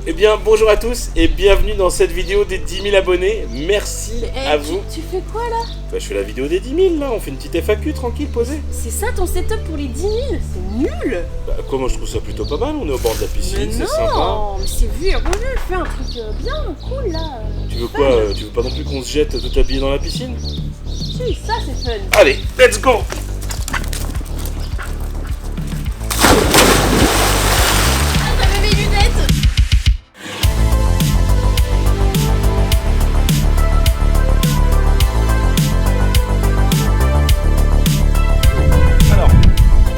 Eh bien bonjour à tous et bienvenue dans cette vidéo des 10 000 abonnés. Merci à vous. Tu fais quoi là? Bah, je fais la vidéo des 10 000 là, on fait une petite FAQ tranquille, posée. C'est ça ton setup pour les 10 000? C'est nul! Bah comment je trouve ça plutôt pas mal, on est au bord de la piscine, c'est sympa. Non, mais c'est vu et revu, fais un truc bien, cool là. Tu veux quoi Tu veux pas non plus qu'on se jette tout habillé dans la piscine? Si, ça c'est fun. Allez, let's go! Ah, j'avais mes lunettes!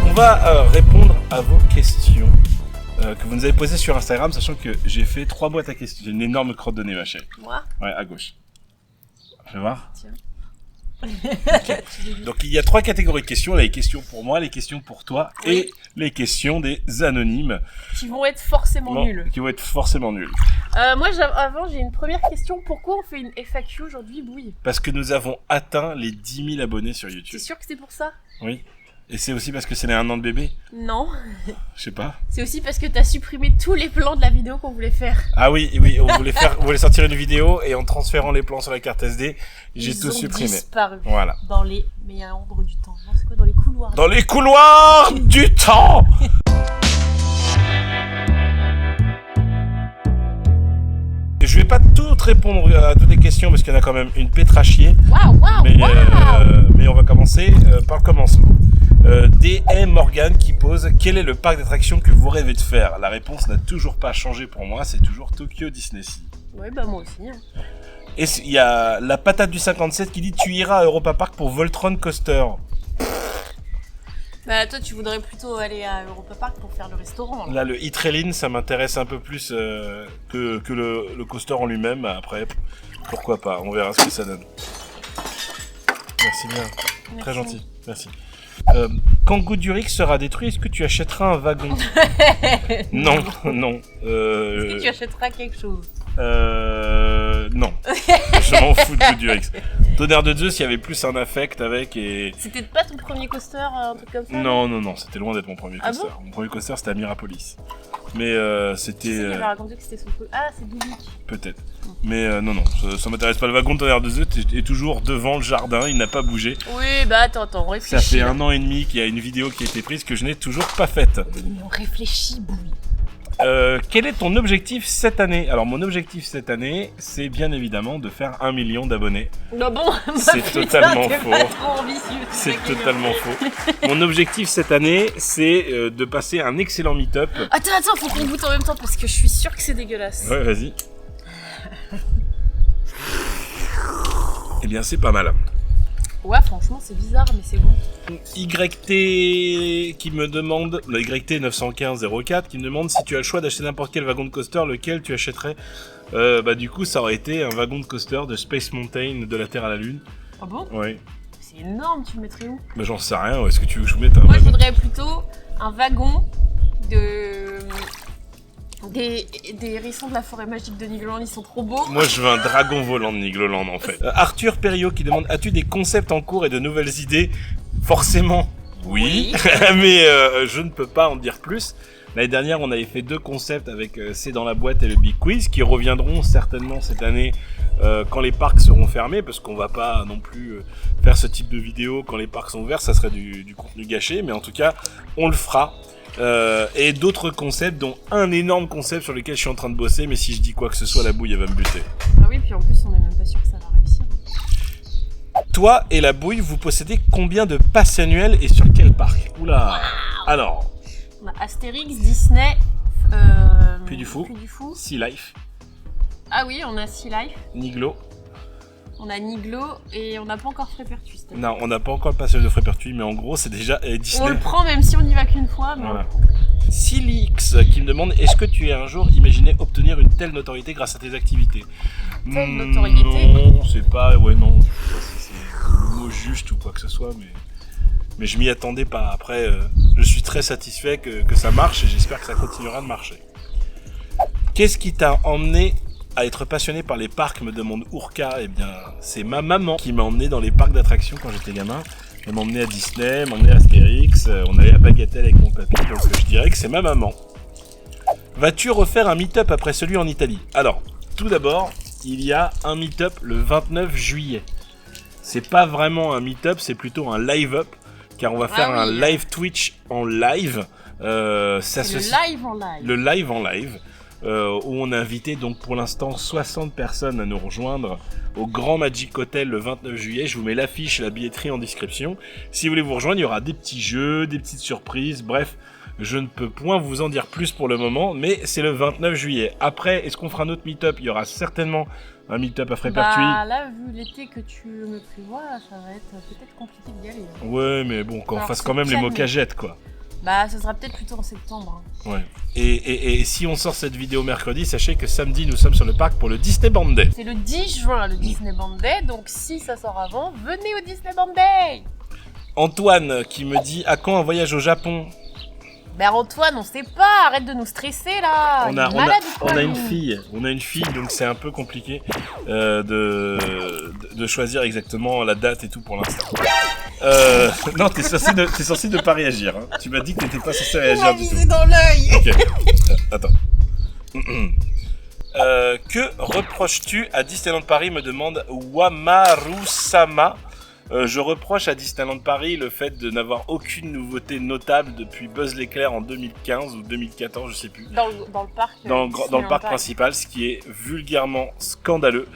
On va répondre à vos questions que vous nous avez posées sur Instagram, sachant que j'ai fait 3 boîtes à questions. J'ai une énorme crotte de nez, ma chérie. Moi? Ouais, à gauche. Je vais voir. Tiens. Okay. Donc il y a 3 catégories de questions. Les questions pour moi, les questions pour toi et les questions des anonymes. Qui vont être forcément nuls. Qui vont être forcément nuls. Moi, avant, j'ai une première question. Pourquoi on fait une FAQ aujourd'hui, Bouille? Parce que nous avons atteint les 10 000 abonnés sur YouTube. T'es sûr que c'est pour ça? Oui. Et c'est aussi parce que c'est les 1 an de bébé? Non. Je sais pas. C'est aussi parce que t'as supprimé tous les plans de la vidéo qu'on voulait faire. Ah oui, on voulait sortir une vidéo et en transférant les plans sur la carte SD, j'ai tout supprimé. Ils ont disparu. Voilà. Dans les méandres du temps. Non, c'est quoi? Dans les couloirs. Dans les couloirs du temps. Je vais pas toutes répondre à toutes les questions parce qu'il y en a quand même une pétrachier. Waouh. Mais on va commencer par le commencement. DM Morgan qui pose: quel est le parc d'attractions que vous rêvez de faire? La réponse n'a toujours pas changé pour moi, c'est toujours Tokyo Disney Sea. Oui, bah moi aussi. Hein. Et il y a la patate du 57 qui dit: tu iras à Europa Park pour Voltron Coaster. Bah toi tu voudrais plutôt aller à Europa Park pour faire le restaurant. Là le e-trailing ça m'intéresse un peu plus que le coaster en lui-même. Après pourquoi pas, on verra ce que ça donne. Merci bien. Merci. Très gentil, merci. Quand Goodurix sera détruit, est-ce que tu achèteras un wagon? Non. Est-ce que tu achèteras quelque chose? Non. Je m'en fous de Goodurix. Tonnerre de Zeus, il y avait plus un affect avec et... C'était pas ton premier coaster, un truc comme ça? Non, c'était loin d'être mon premier coaster. Bon, mon premier coaster c'était à Mirapolis. Mais c'était... Tu sais, il avait raconté que c'était son truc. Ah, c'est Doubic. Peut-être. Mais non, ça m'intéresse pas. Le wagon de Tonnerre de Zeus est toujours devant le jardin, il n'a pas bougé. Oui, bah attends, réfléchis. Ça fait 1 an et demi qu'il y a une vidéo qui a été prise que je n'ai toujours pas faite. Mais on réfléchit, Bouille. Quel est ton objectif cette année? Alors mon objectif cette année, c'est bien évidemment de faire 1 million d'abonnés. Non bon, c'est totalement faux. C'est totalement faux. Mon objectif cette année, c'est de passer un excellent meet-up. Attends, faut qu'on goûte en même temps parce que je suis sûre que c'est dégueulasse. Ouais, vas-y. Eh bien, c'est pas mal. Ouais, franchement, c'est bizarre, mais c'est bon. YT qui me demande, le YT 91504 qui me demande si tu as le choix d'acheter n'importe quel wagon de coaster, lequel tu achèterais. Bah du coup, ça aurait été un wagon de coaster de Space Mountain de la Terre à la Lune. Ah bon? Oui. C'est énorme, tu le mettrais où? Bah j'en sais rien, est-ce que tu veux que je mette un Moi, wagon? je voudrais plutôt un wagon des hérissons de la forêt magique de Nigloland, ils sont trop beaux. Moi je veux un dragon volant de Nigloland en fait. Arthur Perriot qui demande: as-tu des concepts en cours et de nouvelles idées? Forcément oui. Mais je ne peux pas en dire plus. L'année dernière on avait fait 2 concepts avec C'est dans la boîte et le Big Quiz qui reviendront certainement cette année quand les parcs seront fermés, parce qu'on va pas non plus faire ce type de vidéo quand les parcs sont ouverts, ça serait du contenu gâché, mais en tout cas on le fera. Et d'autres concepts, dont un énorme concept sur lequel je suis en train de bosser, mais si je dis quoi que ce soit, la bouille elle va me buter. Ah oui, puis en plus on est même pas sûr que ça va réussir. Toi et la bouille, vous possédez combien de passes annuelles et sur quel parc? Oula. Alors. On a Astérix, Disney, Puy du Fou, Sea Life. Ah oui, on a Sea Life. Niglo. On a Niglo et on n'a pas encore Frépertuis. Non, on n'a pas encore le passage de Frépertuis, mais en gros c'est déjà Disney. On le prend même si on n'y va qu'une fois. Mais voilà. Silix qui me demande: est-ce que tu as un jour imaginé obtenir une telle notoriété grâce à tes activités? Telle notoriété? Non, c'est pas, non, je sais pas si c'est le mot juste ou quoi que ce soit, mais je m'y attendais pas. Après, je suis très satisfait que ça marche et j'espère que ça continuera de marcher. Qu'est-ce qui t'a emmené à être passionné par les parcs, me demande Urka? Eh bien, c'est ma maman qui m'a emmené dans les parcs d'attractions quand j'étais gamin. Elle m'a emmené à Disney, m'a emmené à Astérix, on allait à Bagatelle avec mon papy, donc je dirais que c'est ma maman. Vas-tu refaire un meet-up après celui en Italie? Alors, tout d'abord, il y a un meet-up le 29 juillet. C'est pas vraiment un meet-up, c'est plutôt un live-up, car on va faire un live Twitch en live. Le live en live. Le live en live, où on a invité donc pour l'instant 60 personnes à nous rejoindre au Grand Magic Hotel le 29 juillet. Je vous mets l'affiche et la billetterie en description. Si vous voulez vous rejoindre, il y aura des petits jeux, des petites surprises, bref. Je ne peux point vous en dire plus pour le moment, mais c'est le 29 juillet. Après, est-ce qu'on fera un autre meet-up? Il y aura certainement un meet-up à Frépertuis. Bah là, vu l'été que tu me prévois, ça va être peut-être compliqué d'y aller. Ouais, mais bon, qu'on fasse quand même les mocagettes, quoi. Bah, ce sera peut-être plutôt en septembre. Ouais. Et si on sort cette vidéo mercredi, sachez que samedi, nous sommes sur le parc pour le Disney Band Day. C'est le 10 juin, le Disney Band Day, donc si ça sort avant, venez au Disney Band Day. Antoine qui me dit, à quand un voyage au Japon? Ben Antoine, on sait pas, arrête de nous stresser là. On a une fille, donc c'est un peu compliqué de choisir exactement la date et tout pour l'instant. Non, t'es censé ne pas réagir. Hein. Tu m'as dit que t'étais pas censé réagir du tout. Dans l'œil. Ok, attends. Que reproches-tu à Disneyland Paris, me demande Wamaru-sama. Je reproche à Disneyland Paris le fait de n'avoir aucune nouveauté notable depuis Buzz l'éclair en 2015 ou 2014, je sais plus. Dans le parc. Dans le parc principal, ce qui est vulgairement scandaleux.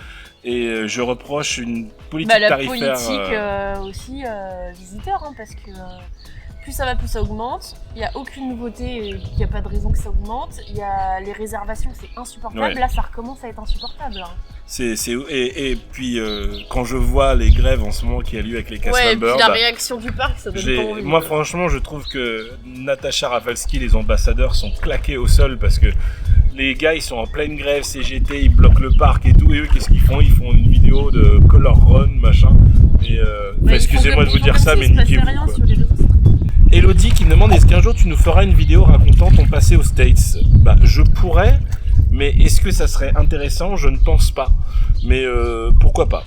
Et je reproche une politique tarifaire. La politique aussi visiteur, hein, parce que plus ça va, plus ça augmente. Il n'y a aucune nouveauté, il n'y a pas de raison que ça augmente. Il y a les réservations, c'est insupportable. Ouais. Là, ça recommence à être insupportable. Hein. Et puis quand je vois les grèves en ce moment qui a lieu avec les cast members, et puis la réaction du parc, ça donne pas envie. Moi franchement je trouve que Natacha Rafalski, les ambassadeurs sont claqués au sol parce que les gars ils sont en pleine grève CGT, ils bloquent le parc et tout, et eux qu'est-ce qu'ils font? Ils font une vidéo de Color Run machin, et excusez-moi de vous dire ça mais niquez-vous quoi. Elodie qui me demande, est-ce qu'un jour tu nous feras une vidéo racontant ton passé aux States? Bah je pourrais, mais est-ce que ça serait intéressant? Je ne pense pas. Mais pourquoi pas.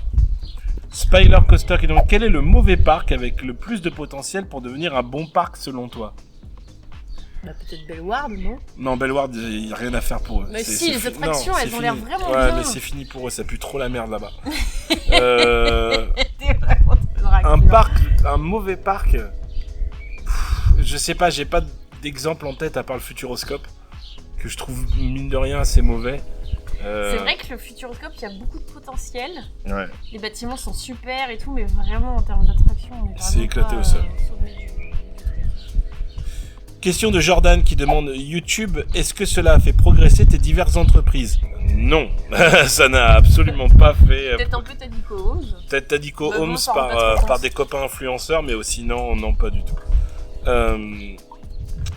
Spyler Coaster qui demande, quel est le mauvais parc avec le plus de potentiel pour devenir un bon parc selon toi? Bah peut-être Bellward, non? Non, Bellward, il n'y a rien à faire pour eux. Mais si, les attractions, elles ont l'air vraiment bien. Ouais, mais c'est fini pour eux, ça pue trop la merde là-bas. Un mauvais parc... Je sais pas, j'ai pas d'exemple en tête à part le Futuroscope, que je trouve mine de rien assez mauvais. C'est vrai que le Futuroscope, il y a beaucoup de potentiel. Ouais. Les bâtiments sont super et tout, mais vraiment en termes d'attraction, on est vraiment c'est éclaté au sol. Question de Jordan qui demande, YouTube, est-ce que cela a fait progresser tes diverses entreprises? Non, ça n'a absolument pas fait... Peut-être un peu Tadico Homes. Peut-être Tadico Homes par des copains influenceurs, mais aussi non, pas du tout.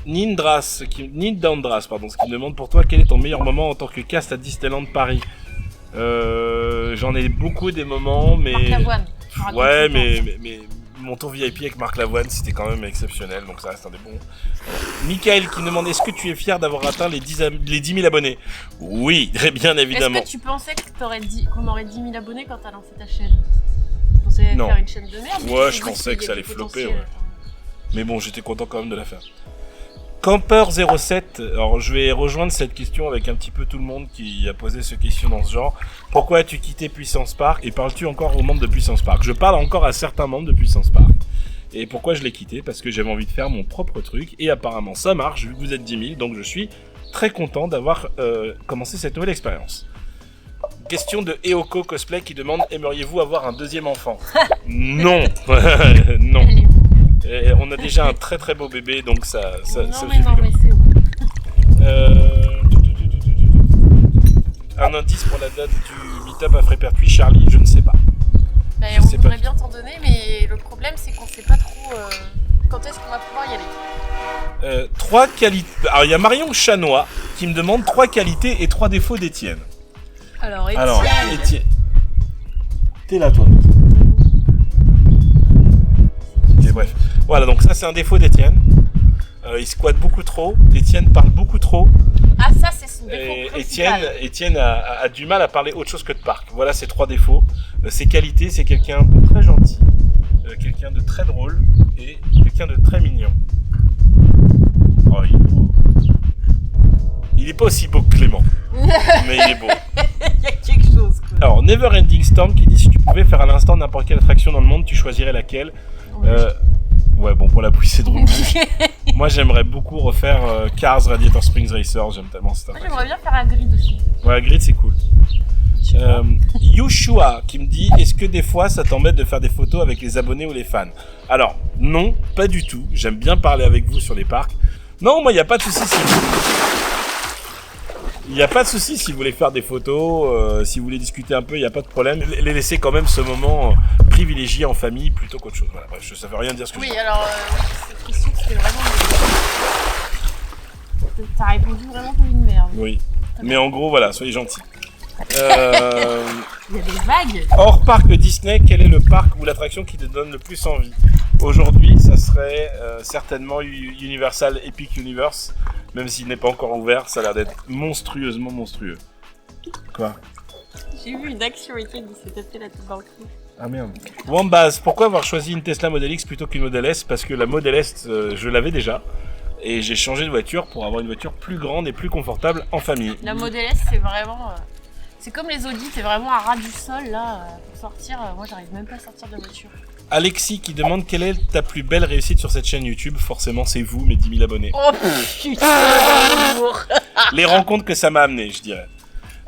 Nindras, qui me demande, pour toi, quel est ton meilleur moment en tant que cast à Disneyland Paris? J'en ai beaucoup des moments, mais... Marc Lavoine. Ouais, mais mon tour VIP avec Marc Lavoine, c'était quand même exceptionnel, donc ça reste un des bons. Michael qui me demande, est-ce que tu es fier d'avoir atteint les 10 000 abonnés? Oui, bien évidemment. Est-ce que tu pensais qu'on aurait 10 000 abonnés quand t'as lancé ta chaîne? Tu pensais faire une chaîne de merde? Ouais, je pensais que ça allait flopper, ouais. Mais bon, j'étais content quand même de la faire. Camper07, alors je vais rejoindre cette question avec un petit peu tout le monde qui a posé ce question dans ce genre. Pourquoi as-tu quitté Puissance Park? Et parles-tu encore aux membres de Puissance Park? Je parle encore à certains membres de Puissance Park. Et pourquoi je l'ai quitté? Parce que j'avais envie de faire mon propre truc. Et apparemment ça marche, vu que vous êtes 10 000. Donc je suis très content d'avoir commencé cette nouvelle expérience. Question de Eoko Cosplay qui demande, aimeriez-vous avoir un deuxième enfant? Non. Non. Et on a déjà un très très beau bébé, donc ça suffit. Mais c'est bon. Un indice pour la date du meet-up à Frépertuis, Charlie, je ne sais pas. Bah, on voudrait bien t'en donner, mais le problème c'est qu'on ne sait pas trop quand est-ce qu'on va pouvoir y aller. 3 qualités. Alors il y a Marion Chanois qui me demande 3 qualités et 3 défauts d'Étienne. Alors Étienne. T'es là toi. Ok, bref. Voilà, donc ça c'est un défaut d'Étienne. Il squatte beaucoup trop. Étienne parle beaucoup trop. Ah, ça c'est son défaut principal. Étienne a du mal à parler autre chose que de parc. Voilà ses 3 défauts. Ses qualités, c'est quelqu'un de très gentil, quelqu'un de très drôle et quelqu'un de très mignon. Oh, Il est pas aussi beau que Clément, mais il est beau. Il y a quelque chose, quoi. Alors, Neverending Storm qui dit si tu pouvais faire à l'instant n'importe quelle attraction dans le monde, tu choisirais laquelle? Ouais, bon, pour la pluie, c'est drôle. Moi, j'aimerais beaucoup refaire Cars Radiator Springs Racer. J'aime tellement cette Moi, attraction. j'aimerais bien faire un grid aussi. Ouais, Grid, c'est cool. Yushua qui me dit est-ce que des fois ça t'embête de faire des photos avec les abonnés ou les fans? Alors, non, pas du tout. J'aime bien parler avec vous sur les parcs. Non, moi, il n'y a pas de souci si vous... Il n'y a pas de souci si vous voulez faire des photos, si vous voulez discuter un peu, il n'y a pas de problème. Les laisser quand même ce moment privilégié en famille plutôt qu'autre chose. Voilà, bref, ça veut rien dire ce que je dis. Oui, alors, cette question, c'était vraiment... T'as répondu vraiment comme une merde. Oui, mais en gros, voilà, soyez gentils. Il y a des vagues. Hors parc Disney, quel est le parc ou l'attraction qui te donne le plus envie? Aujourd'hui, ça serait certainement Universal Epic Universe, même s'il n'est pas encore ouvert, ça a l'air d'être monstrueusement monstrueux. Quoi? J'ai vu une action qui s'est tapé la tête dans le cul. Ah merde. Wambaz, pourquoi avoir choisi une Tesla Model X plutôt qu'une Model S? Parce que la Model S, je l'avais déjà. Et j'ai changé de voiture pour avoir une voiture plus grande et plus confortable en famille. La Model S, c'est vraiment... c'est comme les Audi, t'es vraiment à ras du sol, là, pour sortir. Moi, j'arrive même pas à sortir de la voiture. Alexis qui demande quelle est ta plus belle réussite sur cette chaîne YouTube. Forcément, c'est vous, mes 10 000 abonnés. Oh putain, l'amour. Les rencontres que ça m'a amené, je dirais.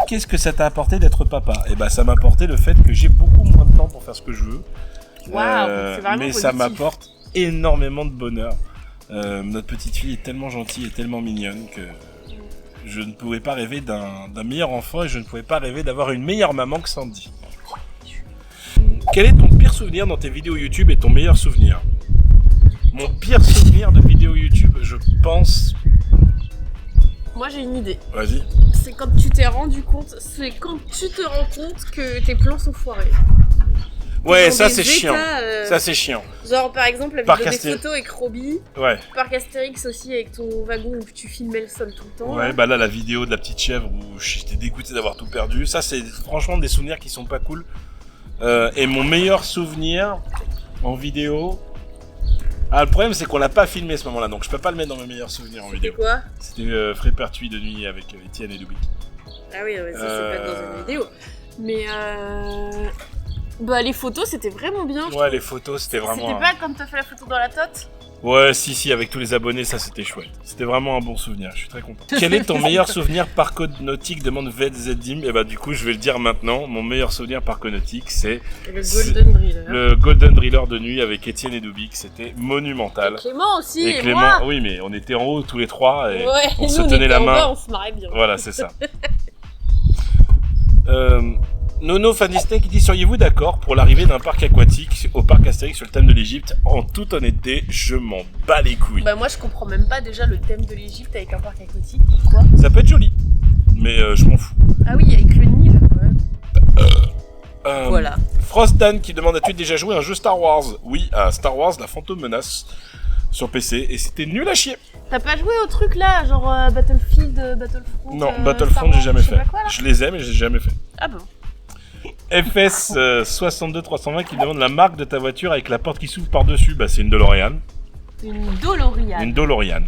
Qu'est-ce que ça t'a apporté d'être papa? Eh ben, ça m'a apporté le fait que j'ai beaucoup moins de temps pour faire ce que je veux. Waouh, c'est vraiment mais positif. ça m'apporte énormément de bonheur. Notre petite fille est tellement gentille et tellement mignonne que je ne pouvais pas rêver d'un meilleur enfant et je ne pouvais pas rêver d'avoir une meilleure maman que Sandy. Quel est ton pire souvenir dans tes vidéos YouTube et ton meilleur souvenir? Mon pire souvenir de vidéo YouTube, je pense... Moi, j'ai une idée. Vas-y. C'est quand tu te rends compte que tes plans sont foirés. Ouais, Dans ça des c'est chiant. états, Ça c'est chiant. Genre, par exemple, la Parc vidéo des Astérix. photos avec Robbie. Ouais. Parc Astérix aussi, avec ton wagon où tu filmais le sol tout le temps. Ouais, là. bah là, la vidéo de la petite chèvre où j'étais dégoûté d'avoir tout perdu. Ça, c'est franchement des souvenirs qui sont pas cool. Et mon meilleur souvenir en vidéo... Ah, le problème, c'est qu'on l'a pas filmé ce moment-là, donc je peux pas le mettre dans mes meilleurs souvenirs en C'était vidéo. quoi? C'était Frépertuis de nuit avec Étienne et Louis. Ah oui, ouais, ça c'est pas dans une vidéo. Mais bah les photos c'était vraiment bien. Ouais, les photos, c'était vraiment... C'était pas comme t'as fait la photo dans la tote? Ouais, si, avec tous les abonnés, ça c'était chouette. C'était vraiment un bon souvenir, je suis très content. Quel est ton meilleur souvenir parc nautique, demande VZZim. Et bah du coup, je vais le dire maintenant. Mon meilleur souvenir parc nautique, c'est Le Golden Driller. le Golden Driller de nuit avec Étienne et Dubik. C'était monumental. Et Clément aussi, Et et Clément, moi. oui, mais on était en haut tous les trois et Ouais, on se nous, tenait était la en main. bas, on se marrait bien. Voilà, c'est ça. Nono Fan Disney qui dit seriez-vous d'accord pour l'arrivée d'un parc aquatique au parc Astérix sur le thème de l'Égypte? En toute honnêteté, je m'en bats les couilles. Bah moi je comprends même pas déjà le thème de l'Égypte avec un parc aquatique, pourquoi? Ça peut être joli, mais je m'en fous. Ah oui, avec le Nil, ouais. Voilà. Frostan qui demande as-tu déjà joué à un jeu Star Wars? Oui, à Star Wars La Fantôme Menace sur PC et c'était nul à chier. T'as pas joué au truc là, genre Battlefield, Battlefront? Non, Star Battlefront Wars, j'ai jamais je sais fait. pas quoi, là Je les aime mais j'ai jamais fait. Ah bon. FS 62320 qui demande la marque de ta voiture avec la porte qui s'ouvre par-dessus. Bah c'est une DeLorean. Une DeLorean. Une DeLorean.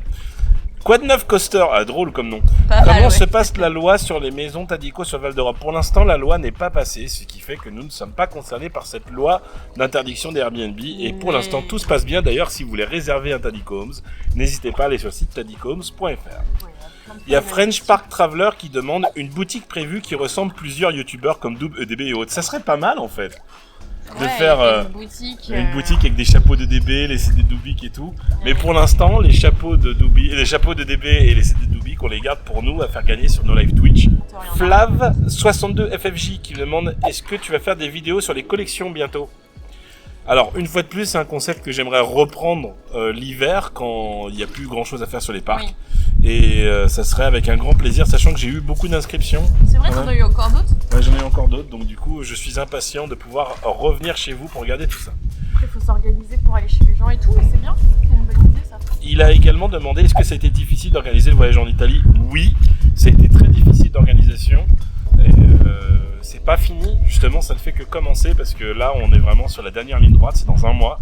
Quad 9 Coaster, ah drôle comme nom. Pas mal, Comment ouais. se passe la loi sur les maisons Tadico sur Val d'Europe? Pour l'instant, la loi n'est pas passée, ce qui fait que nous ne sommes pas concernés par cette loi d'interdiction des Airbnb. Et pour Mais- l'instant, tout se passe bien. D'ailleurs, si vous voulez réserver un Tadico Homes, n'hésitez pas à aller sur le site tadicohomes.fr. Ouais, Il y a French Park Traveler qui demande une boutique prévue qui ressemble plusieurs youtubeurs comme Doob, EDB et autres. Ça serait pas mal en fait. De Ouais, faire une boutique avec des chapeaux de DB, les CD Dubik et tout. Mais pour l'instant, les chapeaux de DB et les CD Dubik, on les garde pour nous à faire gagner sur nos live Twitch. Flav62FFJ qui me demande est-ce que tu vas faire des vidéos sur les collections bientôt? Alors, une fois de plus, c'est un concept que j'aimerais reprendre l'hiver quand il n'y a plus grand chose à faire sur les parcs. Oui. Et ça serait avec un grand plaisir, sachant que j'ai eu beaucoup d'inscriptions. C'est vrai, Ouais. t'en as eu encore d'autres? Ouais, j'en ai encore d'autres, donc du coup, je suis impatient de pouvoir revenir chez vous pour regarder tout ça. Après, faut s'organiser pour aller chez les gens et tout, mais c'est bien. C'est une bonne idée, ça. Il a également demandé est-ce que ça a été difficile d'organiser le voyage en Italie? Oui, ça a été très difficile d'organisation. Et, c'est pas fini, justement, ça ne fait que commencer parce que là, on est vraiment sur la dernière ligne droite, c'est dans un mois.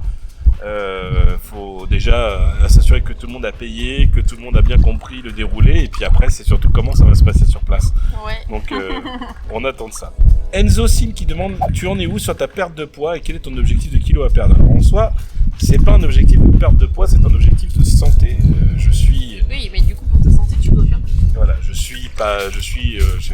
Faut déjà s'assurer que tout le monde a payé, que tout le monde a bien compris le déroulé, et puis après c'est surtout comment ça va se passer sur place. Ouais. Donc on attend de ça. Enzo Sim qui demande tu en es où sur ta perte de poids et quel est ton objectif de kilos à perdre. Alors, en soi, c'est pas un objectif de perte de poids, c'est un objectif de santé. Je suis. Oui, mais du coup pour ta santé tu dois faire. Voilà, je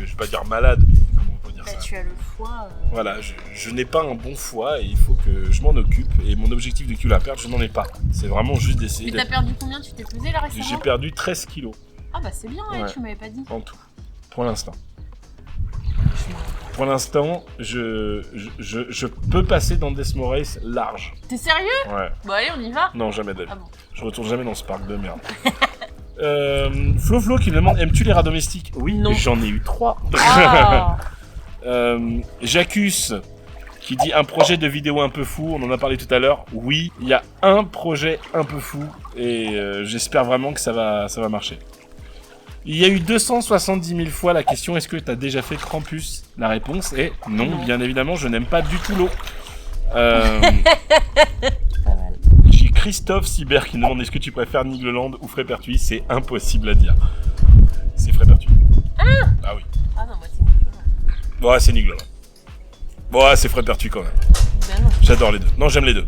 vais pas dire malade, mais comment on peut dire ça. Tu as le foie. Voilà, je n'ai pas un bon foie et il faut que je m'en occupe. Et mon objectif de kilos à perdre, je n'en ai pas. C'est vraiment juste d'essayer. Mais t'as perdu combien? Tu t'es pesé là récemment? J'ai perdu 13 kilos. Ah bah c'est bien, ouais. Tu m'avais pas dit. En tout, pour l'instant. Pour l'instant, je peux passer dans Desmo Race large. T'es sérieux? Ouais. Bon allez, on y va. Non, jamais d'avis. Ah bon. Je retourne jamais dans ce parc de merde. Flo qui me demande aimes-tu les rats domestiques? Oui, non. J'en ai eu 3. Ah. Jacus qui dit un projet de vidéo un peu fou, on en a parlé tout à l'heure. Oui, il y a un projet un peu fou et j'espère vraiment que ça va marcher. Il y a eu 270 000 fois la question est-ce que tu as déjà fait Krampus? La réponse est non, bien évidemment, je n'aime pas du tout l'eau. J'ai Christophe Cyber qui me demande est-ce que tu préfères Nigloland ou Frépertuis? C'est impossible à dire. C'est Frépertuis. Ah oui. Ah non, moi c'est Nigloland. Bon, ouais, c'est Nigloland. Bon, ouais, c'est Frépertuis quand même. Ben non. J'adore les deux. Non, j'aime les deux.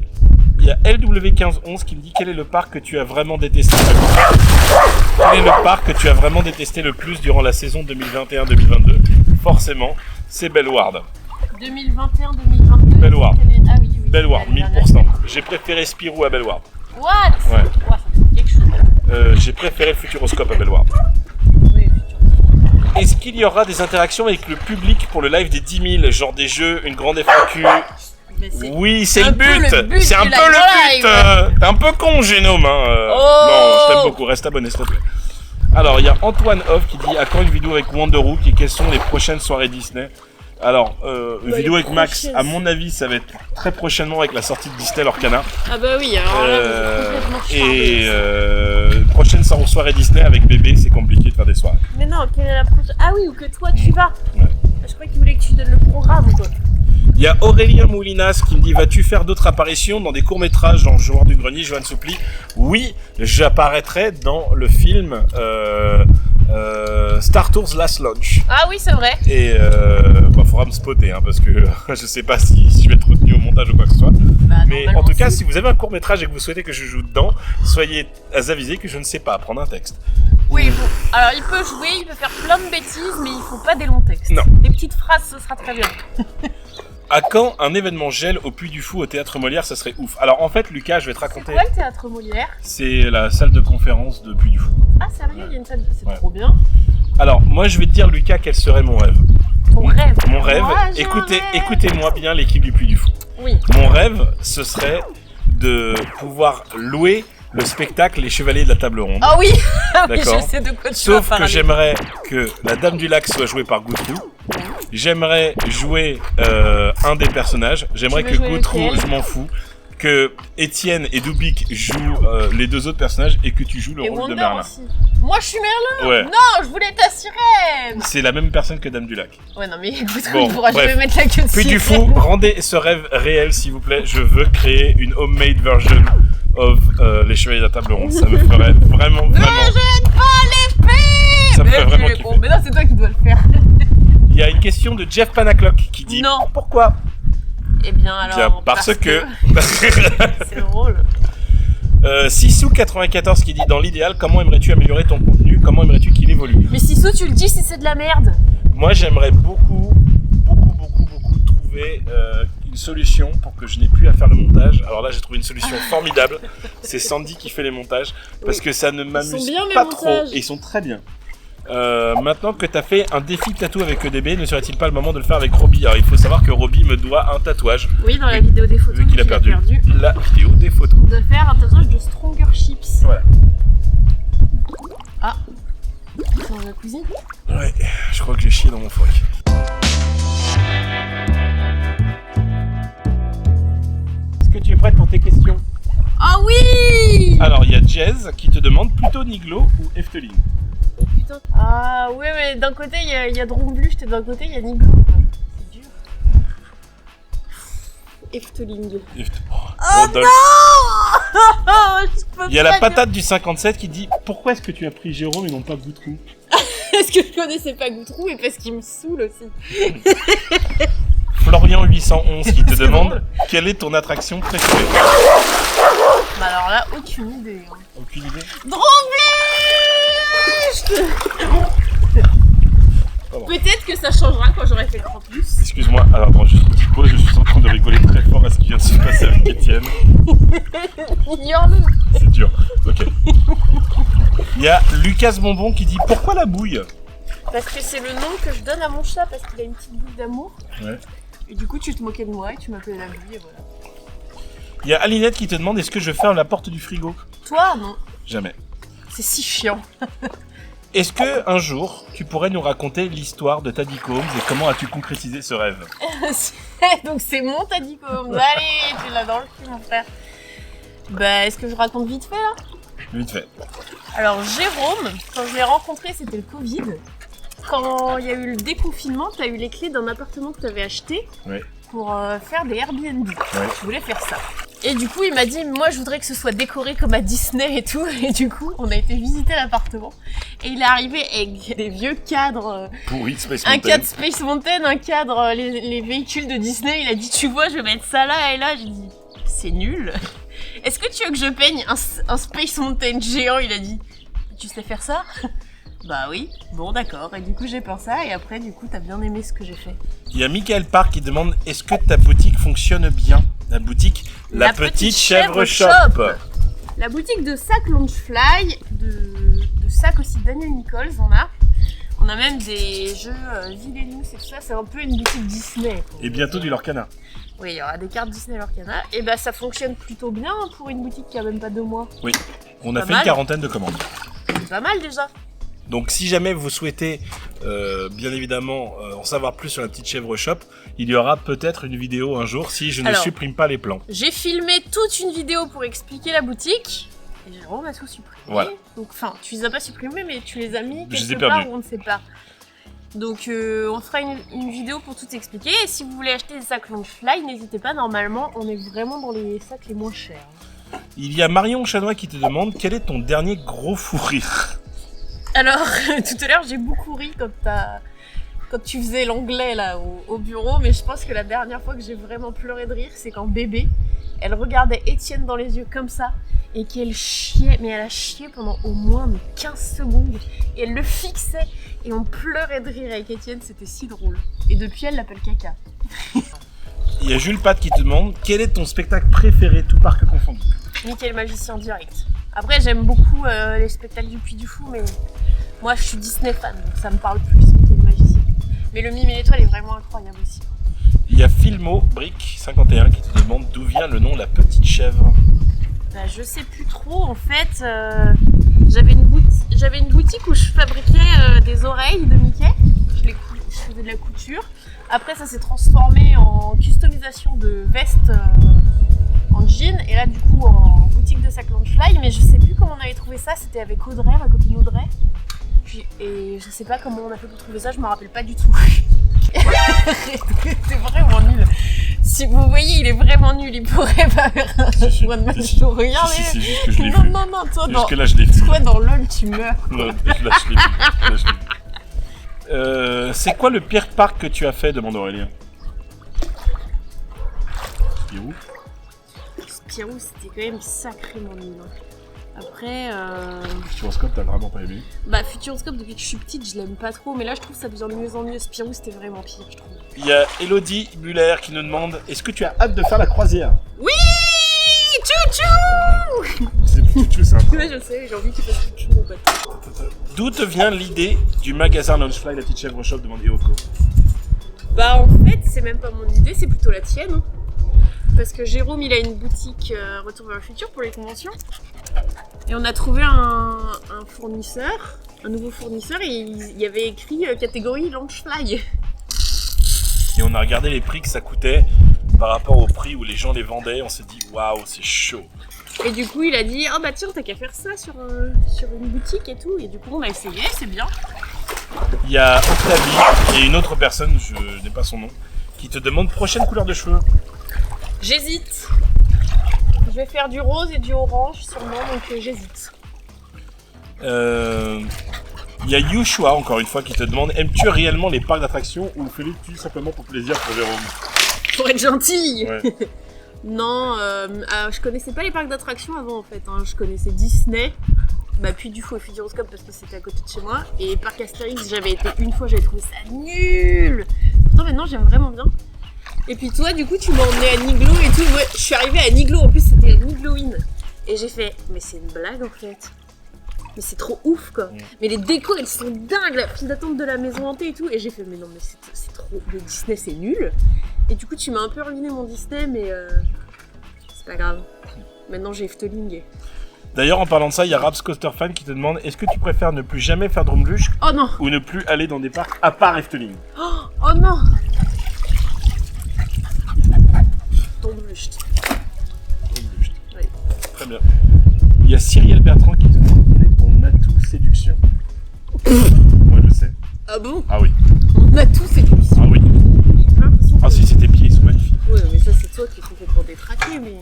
Il y a LW1511 qui me dit quel est le parc que tu as vraiment détesté Quel est le parc que tu as vraiment détesté le plus durant la saison 2021-2022? Forcément, c'est Bellward. 2021-2022. Bellward. Ah oui, oui. Bellward, 1000%. J'ai préféré Spirou à Bellward. What? Ouais. Ouais, ça fait quelque chose. J'ai préféré le Futuroscope à Bellward. Oui, Futuroscope. Est-ce qu'il y aura des interactions avec le public pour le live des 10 000? Genre des jeux, une grande FAQ? Oui, c'est le but. C'est un peu le but. T'es un peu con, Génome. Hein. Non, je t'aime beaucoup. Reste abonné, s'il te plaît. Alors, il y a Antoine Hoff qui dit à quand une vidéo avec Wanderook et quelles sont les prochaines soirées Disney? Alors, une vidéo avec Max, à mon avis, ça va être très prochainement avec la sortie de Disney Lorcana. Ah bah oui, alors là, vous êtes complètement prochaine soirée Disney avec bébé, c'est compliqué de faire des soirées. Mais non, quelle est la prochaine? Ah oui, ou que toi tu vas. Ouais. Je croyais qu'il voulait que tu donnes le programme ou quoi. Il y a Aurélien Moulinas qui me dit vas-tu faire d'autres apparitions dans des courts-métrages dans Le Joueur du Grenier, Johan Soupli? Oui, j'apparaîtrai dans le film Star Tours Last Launch. Ah oui, c'est vrai. Et faudra me spotter, hein, parce que je sais pas si je vais être retenu au montage ou quoi que ce soit. Bah, mais en tout cas, si vous avez un court-métrage et que vous souhaitez que je joue dedans, soyez avisés que je ne sais pas apprendre un texte. Oui, bon. Alors il peut jouer, il peut faire plein de bêtises, mais il faut pas des longs textes. Non. Des petites phrases, ce sera très bien. À quand un événement gel au Puy du Fou au Théâtre Molière? Ça serait ouf. Alors en fait, Lucas, je vais te raconter. C'est quoi le Théâtre Molière? C'est la salle de conférence de Puy du Fou. Ah sérieux, il y a une salle, c'est Ouais. trop bien. Alors moi, je vais te dire, Lucas, quel serait mon rêve. Ton rêve? Mon rêve, Moi, j'ai un rêve. écoutez-moi bien l'équipe du Puy du Fou. Oui. Mon rêve, ce serait de pouvoir louer le spectacle Les Chevaliers de la Table Ronde. Ah oui, D'accord. je sais de quoi tu vas Sauf parler. que j'aimerais que la Dame du Lac soit jouée par Goutrou. J'aimerais jouer un des personnages. J'aimerais Tu que veux jouer Goutrou, lequel? je m'en fous. Que Étienne et Dubik jouent les deux autres personnages et que tu joues le Et rôle Wonder de Merlin. aussi. Moi je suis Merlin. Ouais. Non, je voulais ta sirène. C'est la même personne que Dame du Lac. Ouais non mais écoute, Bon, il pourra bref. jamais mettre la queue de Puy du sirène. Fou, rendez ce rêve réel s'il vous plaît. Je veux créer une homemade version of Les Chevaliers de la Table Ronde. Ça me ferait vraiment, Ne vraiment. jette pas l'épée. Ça me Mais ferait vraiment tu es kiffer. con. Mais non, c'est toi qui dois le faire. Il y a une question de Jeff Panaclock qui dit Non. pourquoi? Eh bien alors. Bien, parce que. C'est drôle. Sissou94 qui dit dans l'idéal, comment aimerais-tu améliorer ton contenu? Comment aimerais-tu qu'il évolue? Mais Sissou, tu le dis si c'est de la merde. Moi, j'aimerais beaucoup trouver une solution pour que je n'ai plus à faire le montage. Alors là, j'ai trouvé une solution formidable. C'est Sandy qui fait les montages parce que ça ne m'amuse bien, mes pas montages. trop et ils sont très bien. Maintenant que tu as fait un défi tatou avec EDB, ne serait-il pas le moment de le faire avec Roby? Alors il faut savoir que Roby me doit un tatouage Oui, dans la vidéo des photos. vu qu'il a perdu la vidéo des photos. On doit faire un tatouage de Stronger Chips. Voilà. Ah. C'est dans la cuisine? Ouais, je crois que j'ai chié dans mon froc. Est-ce que tu es prête pour tes questions? Ah oui. Alors il y a Jez qui te demande plutôt Niglo ou Efteling. Oh putain. Ah ouais, mais d'un côté il y a Dromblust et d'un côté il y a Niglo. C'est dur. Efteling. Oh, Rodolphe. Je peux Il y a la pas patate du 57 qui dit « Pourquoi est-ce que tu as pris Jérôme et non pas Goutrou ?» Parce que je connaissais pas Goutrou et parce qu'il me saoule aussi. Florian 811 qui te demande « Quelle est ton attraction préférée ?» Bah alors là, aucune idée. Hein. Aucune idée. Pardon. Peut-être que ça changera quand j'aurai fait le campus. Excuse-moi, alors attends, juste une petite pause, je suis en train de rigoler très fort à ce qui vient de se passer avec Étienne. Ignore-le. C'est dur, ok. Il y a Lucas Bonbon qui dit « Pourquoi la bouille ?» Parce que c'est le nom que je donne à mon chat parce qu'il a une petite boule d'amour. Ouais. Et du coup, tu te moquais de moi et tu m'appelais la bouille et voilà. Il y a Alinette qui te demande « Est-ce que je ferme la porte du frigo ?» Toi, non. Jamais. C'est si chiant. Est-ce que un jour, tu pourrais nous raconter l'histoire de Taddy Combs et comment as-tu concrétisé ce rêve? Donc c'est mon Taddycombs. Allez, tu l'as dans le cul, mon frère. Bah, est-ce que je raconte vite fait là? Vite fait. Alors Jérôme, quand je l'ai rencontré, c'était le Covid. Quand il y a eu le déconfinement, t'as eu les clés d'un appartement que t'avais acheté Ouais. pour faire des Airbnb. Ouais. Je voulais faire ça. Et du coup, il m'a dit, moi, je voudrais que ce soit décoré comme à Disney et tout. Et du coup, on a été visiter l'appartement. Et il est arrivé avec des vieux cadres. Pourri de Space Un Mountain. cadre Space Mountain, un cadre les véhicules de Disney. Il a dit, tu vois, je vais mettre ça là et là. J'ai dit, c'est nul. Est-ce que tu veux que je peigne un Space Mountain géant? Il a dit, tu sais faire ça? Bah oui, bon d'accord. Et du coup, j'ai peint ça. Et après, du coup, t'as bien aimé ce que j'ai fait. Il y a Michael Park qui demande « Est-ce que ta boutique fonctionne bien ?» La boutique La Petite Chèvre Shop. La boutique de sacs Launchfly, de sacs aussi Daniel Nichols, on a même des jeux Villainous et tout ça, c'est un peu une boutique Disney. Quoi. Et bientôt du Lorcana. Oui, il y aura des cartes Disney Lorcana, et bah ça fonctionne plutôt bien pour une boutique qui a même pas 2 mois. Oui, on a Pas fait mal. une quarantaine de commandes. C'est pas mal déjà. Donc si jamais vous souhaitez, bien évidemment, en savoir plus sur la Petite Chèvre Shop, il y aura peut-être une vidéo un jour si je ne Alors, supprime pas les plans. J'ai filmé toute une vidéo pour expliquer la boutique, et Jérôme a tout supprimé. Voilà. Donc, enfin, tu les as pas supprimés, mais tu les as mis Je les ai quelque perdus. part où on ne sait pas. Donc on fera une vidéo pour tout expliquer. Et si vous voulez acheter des sacs Launchfly, n'hésitez pas, normalement on est vraiment dans les sacs les moins chers. Il y a Marion Chanois qui te demande quel est ton dernier gros fou rire. Alors, tout à l'heure j'ai beaucoup ri quand tu faisais l'anglais là au bureau, mais je pense que la dernière fois que j'ai vraiment pleuré de rire, c'est quand bébé, elle regardait Étienne dans les yeux comme ça, et qu'elle chiait, mais elle a chié pendant au moins 15 secondes, et elle le fixait, et on pleurait de rire avec Étienne, c'était si drôle. Et depuis elle l'appelle Caca. Il y a Jules Pat qui te demande quel est ton spectacle préféré, tout parc confondu. Mickey le magicien en direct. Après j'aime beaucoup les spectacles du Puy du Fou, mais moi je suis Disney fan, donc ça me parle plus, Mickey le magicien. Mais le Mime et l'étoile est vraiment incroyable aussi. Il y a Filmo Brick 51 qui te demande d'où vient le nom La Petite Chèvre. Bah, je sais plus trop, en fait, j'avais une boutique où je fabriquais des oreilles de Mickey, je faisais de la couture. Après ça s'est transformé en customisation de vestes en jean, et là du coup en boutique de sac Launchfly, mais je sais plus comment on avait trouvé ça, c'était avec Audrey, ma copine Audrey. Et je sais pas comment on a fait pour trouver ça, je me rappelle pas du tout. C'est vraiment nul. Si vous voyez, il est vraiment nul, il pourrait pas faire un one man show. Regardez. Si, c'est juste que je l'ai Non, vu. non, non, toi, Jusque là je l'ai vu. toi dans LOL, tu meurs. Non, là, je l'ai vu. Là, je l'ai vu. C'est quoi le pire parc que tu as fait, demande Aurélien. Spirou. Spirou, c'était quand même sacrément nul. Après, Futuroscope, t'as vraiment pas aimé. bah Futuroscope, depuis que je suis petite, je l'aime pas trop, mais là je trouve que ça devient de mieux en mieux. Spirou, c'était vraiment pire, je trouve. Il y a Elodie Muller qui nous demande est-ce que tu as hâte de faire la croisière? Oui, Chouchou. C'est Chouchou, c'est un Ouais, je sais, j'ai envie qu'il fasse Chouchou, mon pote. D'où te vient l'idée du magasin Launchfly, La Petite Chèvre Shop, demande Yoko. Bah en fait, c'est même pas mon idée, c'est plutôt la tienne. Hein. Parce que Jérôme, il a une boutique Retour vers le futur pour les conventions. Et on a trouvé un fournisseur, un nouveau fournisseur, et il y avait écrit catégorie Launchfly. Et on a regardé les prix que ça coûtait par rapport au prix où les gens les vendaient. On s'est dit waouh, c'est chaud. Et du coup, il a dit, oh bah tiens, t'as qu'à faire ça sur une boutique et tout. Et du coup, on a essayé, c'est bien. Il y a Octavie et une autre personne, je n'ai pas son nom, qui te demande prochaine couleur de cheveux. J'hésite. Je vais faire du rose et du orange sûrement, donc j'hésite. Il y a Yushua, encore une fois, qui te demande: aimes-tu réellement les parcs d'attractions ou fais-tu simplement pour plaisir pour Jérôme? Pour être gentille. Ouais. Non, je connaissais pas les parcs d'attractions avant en fait. Hein. Je connaissais Disney, puis du coup Futuroscope parce que c'était à côté de chez moi. Et Parc Astérix, j'avais été une fois, j'avais trouvé ça nul. Pourtant maintenant j'aime vraiment bien. Et puis toi, du coup, tu m'as emmené à Niglo et tout. Moi, je suis arrivée à Niglo, en plus c'était Niglowin. Et j'ai fait, mais c'est une blague en fait. Mais c'est trop ouf quoi. Mais les décos elles sont dingues, la file d'attente de la maison hantée et tout. Et j'ai fait, mais non, mais c'est trop. Le Disney c'est nul. Et du coup, tu m'as un peu ruiné mon Disney, mais c'est pas grave. Maintenant j'ai Efteling. D'ailleurs, en parlant de ça, il y a Raps Coaster Fan qui te demande: est-ce que tu préfères ne plus jamais faire Drumlush Oh non. ou ne plus aller dans des parcs à part Efteling? Oh non. Drumlush. Oui. Très bien. Il y a Cyrielle Bertrand qui te demande: quel est ton atout séduction? Moi je sais. Ah bon? Ah oui. On a tous cette émission. Ah oui. Ah si, c'est tes pieds, ils sont magnifiques. Ouais, mais ça c'est toi qui es complètement détraqué, mais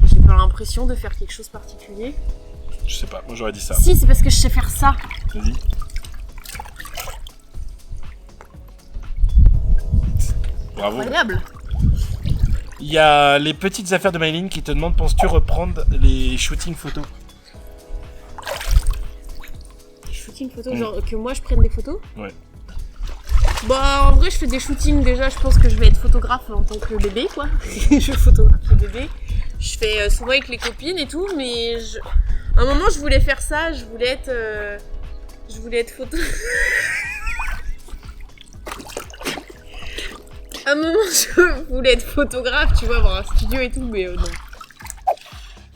j'ai pas l'impression de faire quelque chose de particulier. Je sais pas, moi j'aurais dit ça. Si, c'est parce que je sais faire ça. Vas-y. Bravo. Incroyable. Il y a les petites affaires de Maïline qui te demandent: penses-tu reprendre les shootings photos? Shooting photo, genre que moi je prenne des photos? Ouais. Bah en vrai je fais des shootings déjà, je pense que je vais être photographe en tant que bébé quoi. Je photographe les bébés. Je fais souvent avec les copines et tout, mais à un moment je voulais faire ça, je voulais être photo. À un moment je voulais être photographe, tu vois, avoir un studio et tout, mais non.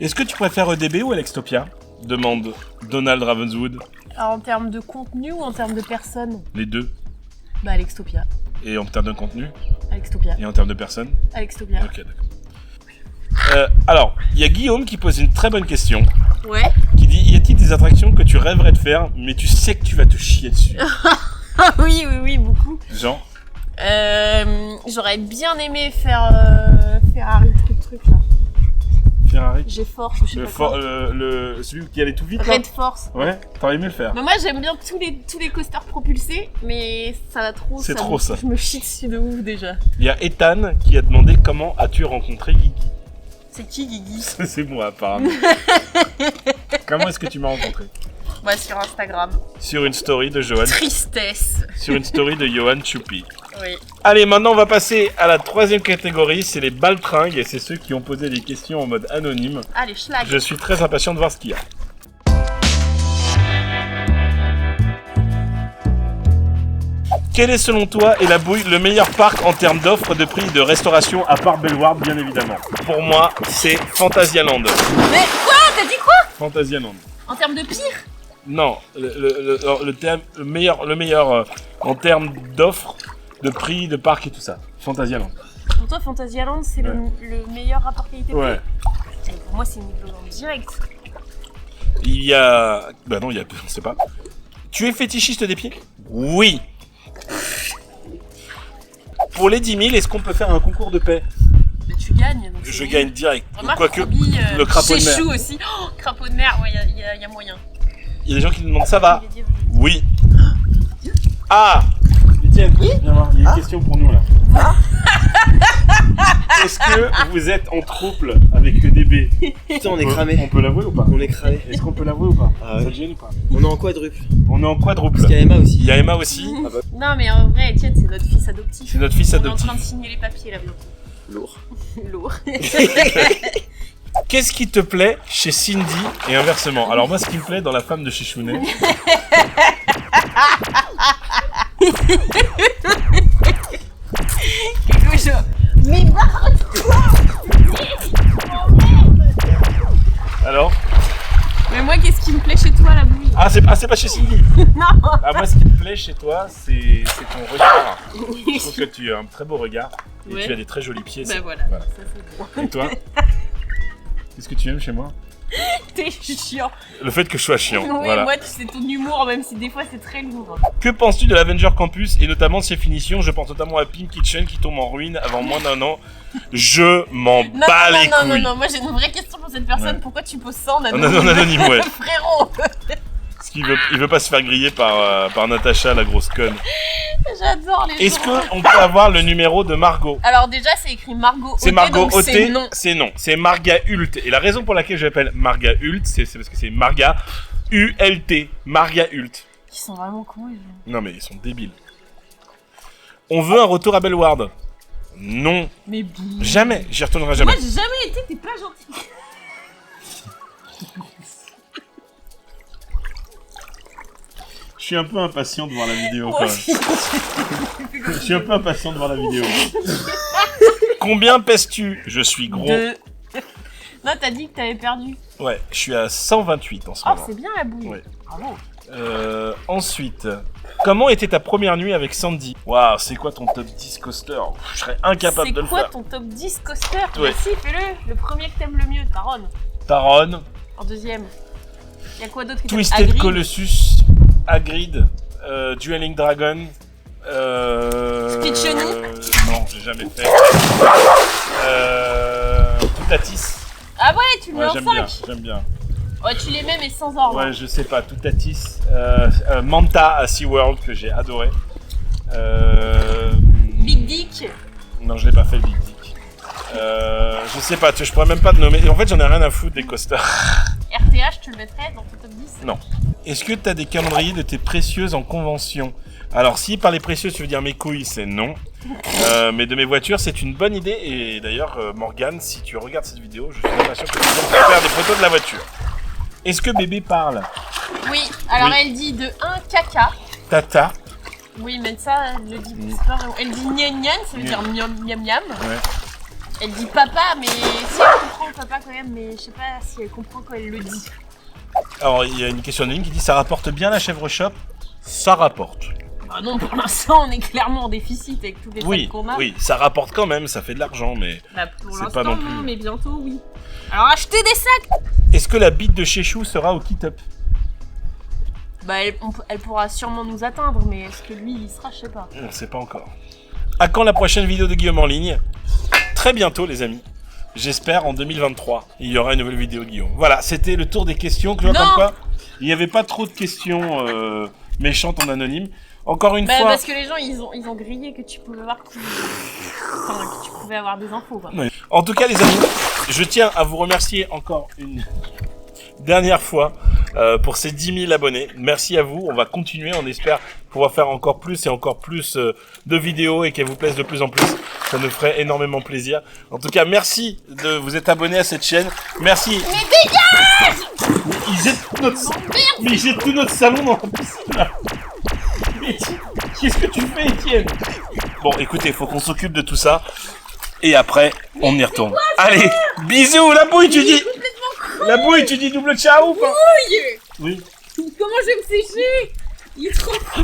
Est-ce que tu préfères EDB ou Alextopia? Demande Donald Ravenswood. Alors en termes de contenu ou en termes de personnes? Les deux. Bah Alextopia. Et en termes de contenu? Alextopia. Et en termes de personnes? Alextopia. Ok, d'accord. Alors, il y a Guillaume qui pose une très bonne question. Ouais. Qui dit: y a-t-il des attractions que tu rêverais de faire, mais tu sais que tu vas te chier dessus? Ah oui, beaucoup. Genre? J'aurais bien aimé faire Ferrari truc là. Ferrari? J'ai Force ou je sais pas quoi. Celui qui allait tout vite là? Red Force. Ouais, t'aurais aimé le faire. Mais moi j'aime bien tous les coasters propulsés, mais ça va trop. C'est trop ça. Je me chie dessus de ouf déjà. Il y a Ethan qui a demandé: comment as-tu rencontré Guigui? C'est qui Guigui? C'est moi apparemment. Comment est-ce que tu m'as rencontré? Ouais, sur Instagram. Sur une story de Johan. Tristesse. Sur une story de Johan Choupi. Oui. Allez, maintenant on va passer à la troisième catégorie, c'est les baltringues, et c'est ceux qui ont posé des questions en mode anonyme. Allez, schlag. Je suis très impatient de voir ce qu'il y a. Quel est selon toi et la bouille le meilleur parc en termes d'offres, de prix, de restauration, à part Bellward bien évidemment? Pour moi, c'est Phantasialand. Mais quoi? T'as dit quoi? Phantasialand. En termes de pire? Non, le meilleur en termes d'offres, de prix, de parc et tout ça. Phantasialand. Pour toi, Phantasialand, c'est le meilleur rapport qualité-prix? Ouais. Pour moi, c'est Nigloland direct. Il y a... Bah non, il y a... On sait pas. Tu es fétichiste des pieds? Oui. Pour les 10 000, est-ce qu'on peut faire un concours de paix? Bah, tu gagnes. Donc Je gagne direct. Remarque, Quoique, Robbie, le crapaud de mer. Chéchou aussi. Oh, crapaud de mer, ouais, il y a moyen. Il y a des gens qui nous demandent: ça va? Il est dit- Oui. Ah, Étienne, viens voir, il y a une question pour nous là. Est-ce que vous êtes en trouble avec EDB? Putain, on est cramé. On peut l'avouer ou pas? On est cramé. Est-ce qu'on peut l'avouer ou pas? Ah ouais. Ça te gêne ou pas? On est en quadruple. On est en quadruple. Parce qu'il y a Emma aussi. Il y a Emma aussi. Non, mais en vrai, Etienne, c'est notre fils adoptif. C'est notre fils On est en adoptif. train de signer les papiers là bientôt. Lourd. Lourd. Qu'est-ce qui te plaît chez Cindy et inversement? Alors moi, ce qui me plaît dans la femme de Chichounet... Mais barre-toi! Alors? Mais moi, qu'est-ce qui me plaît chez toi, la bouille? Ah, c'est pas chez Cindy. Non! Ah, moi, ce qui me plaît chez toi, c'est ton regard. Je trouve que tu as un très beau regard et Ouais. tu as des très jolis pieds. Bah c'est- voilà, ça c'est bon. Et toi? Qu'est-ce que tu aimes chez moi? T'es chiant. Le fait que je sois chiant, Oui, voilà. moi, c'est ton humour, même si des fois c'est très lourd. Que penses-tu de l'Avenger Campus et notamment de ses finitions? Je pense notamment à Pink Kitchen qui tombe en ruine avant moins d'un an. Je m'en bats les couilles. Non, moi j'ai une vraie question pour cette personne. Ouais. Pourquoi tu poses ça en En anonyme? anonyme, ouais. Frérot. Parce qu'il veut pas se faire griller par Natacha, la grosse conne. J'adore les Est-ce gens. qu'on peut avoir le numéro de Margot? Alors déjà, c'est écrit Margot C'est Oté, Margot donc c'est Oté, non. c'est non. C'est Marga Hult. Et la raison pour laquelle je l'appelle Marga Hult, c'est parce que c'est Marga U-L-T. Marga Hult. Ils sont vraiment cons, les gens. Non mais ils sont débiles. On veut un retour à Bellward. Non. Mais Jamais. J'y retournerai jamais. moi j'ai jamais été, t'es pas gentil. Je suis un peu impatient de voir la vidéo Moi quand même. aussi. Je suis un peu impatient de voir la vidéo. Combien pèses-tu? Je suis gros. Non, t'as dit que t'avais perdu. Ouais, je suis à 128 en ce Oh, moment. c'est bien la bouille. Ouais. Bravo. Ensuite, comment était ta première nuit avec Sandy? Waouh, c'est quoi ton top 10 coaster? Je serais incapable de le C'est quoi faire. ton top 10 coaster? Ouais. Vas-y, fais-le. Le premier que t'aimes le mieux, Taron. Taron, En deuxième. Y'a quoi d'autre que t'aimes? Twisted Hagrid. Colossus, Hagrid, Dueling Dragon, Speechony. Non, j'ai jamais fait. Toutatis. Ah ouais, tu le mets Ouais, en j'aime 5. bien, j'aime bien. Ouais, tu les mets mais sans ordre. Ouais, je sais pas, Toutatis. Manta à SeaWorld que j'ai adoré. Big Dick. Non, je l'ai pas fait, Big Dick. Je sais pas, je pourrais même pas te nommer. En fait, j'en ai rien à foutre des coasters. RTH, tu le mettrais dans ton top 10? Non. Est-ce que tu as des calendriers de tes précieuses en convention? Alors, si par les précieuses tu veux dire mes couilles, c'est non. Mais de mes voitures, c'est une bonne idée. Et d'ailleurs, Morgane, si tu regardes cette vidéo, je suis pas sûr que tu vas faire des photos de la voiture. Est-ce que bébé parle? Oui, alors Oui. elle dit de 1 caca. Tata. Oui, mais ça, elle le dit c'est pas vraiment. Elle dit gnan gnan, ça veut dire miam miam miam. Ouais. Elle dit papa, mais si elle comprend papa quand même, mais je sais pas si elle comprend quand elle le dit. Alors, il y a une question anonyme qui dit ça rapporte bien la chèvre shop? Ça rapporte. Ah non, pour l'instant, on est clairement en déficit avec tous les Oui, sacs qu'on a. oui, ça rapporte quand même, ça fait de l'argent, mais Bah, pour c'est l'instant, pas non plus. non, mais bientôt, oui. Alors, achetez des sacs. est-ce que la bite de Chéchou sera au Kit-Up? Bah, elle pourra sûrement nous atteindre, mais est-ce que lui, il y sera, je sais pas. On sait pas encore. À quand la prochaine vidéo de Guillaume en ligne? Très bientôt, les amis. J'espère en 2023, il y aura une nouvelle vidéo Guillaume. Voilà, c'était le tour des questions. Que je vois Non. comme quoi, il n'y avait pas trop de questions méchantes en anonyme. Encore une Bah, fois. parce que les gens, ils ont grillé que tu pouvais avoir enfin, que tu pouvais avoir des infos, quoi. Ouais. En tout cas, les amis, je tiens à vous remercier encore une dernière fois pour ces 10 000 abonnés. Merci à vous. On va continuer. On espère pouvoir faire encore plus et encore plus de vidéos et qu'elles vous plaisent de plus en plus. Ça nous ferait énormément plaisir. En tout cas, merci de vous être abonné à cette chaîne. Merci. Mais dégage! Ils jettent Mais ils jettent tout notre salon dans la piscine là. Mais qu'est-ce que tu fais, Étienne? Bon, écoutez, faut qu'on s'occupe de tout ça. Et après, on y retourne. Allez, bisous, la bouille, tu dis. La bouille, tu dis double ciao ou pas? Oui. Comment je vais me sécher? Il est trop con,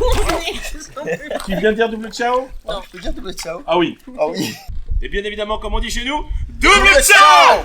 mais... Tu viens de dire double ciao? Je peux dire double ciao? Ah oui. Ah oui. Et bien évidemment, comme on dit chez nous, double ciao!